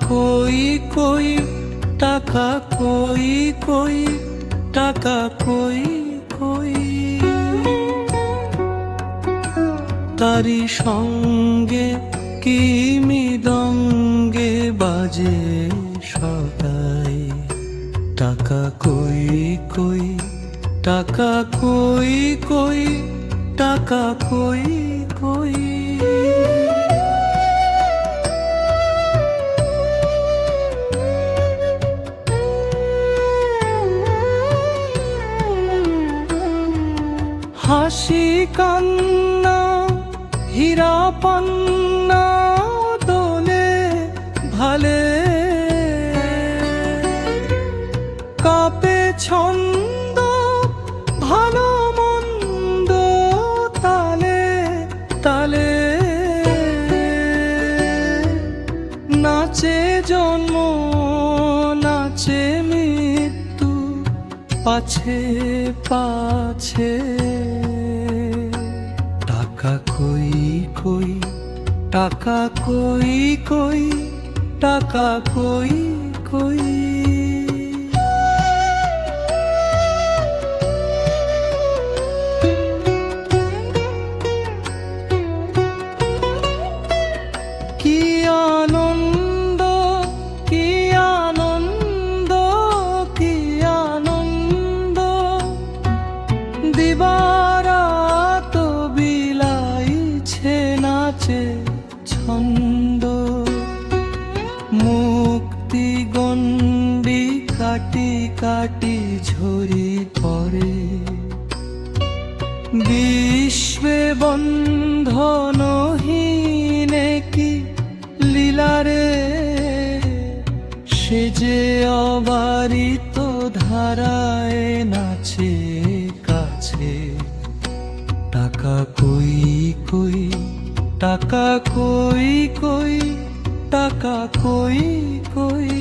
কই কই টাকা কই কই টাকা কই কই তারি সঙ্গে কি মৃদঙ্গে বাজে সদাই টাকা কই কই টাকা কই কই টাকা কই কই হাসি কান্না হীরা পান্না দোলে ভালে কাপে ছন্দ ভালো মন্দ তালে তালে নাচে জন্ম নাচে মৃত্যু পাছে পাছে টাকা কই কই টাকা কই কই টাকা কই কই কি আনন্দ কি আনন্দ কি আনন্দ দিবারাত বিলাইছে নাচে ছন্দ মুক্তি গণ্ডি কাটি কাটি ঝরি পড়ে বিশ্বে বন্ধনহীনে কি লীলারে সে যে অবারিত ধারায় নাচে কাছে টাকা কই কই টাকা কই কই টাকা কই কই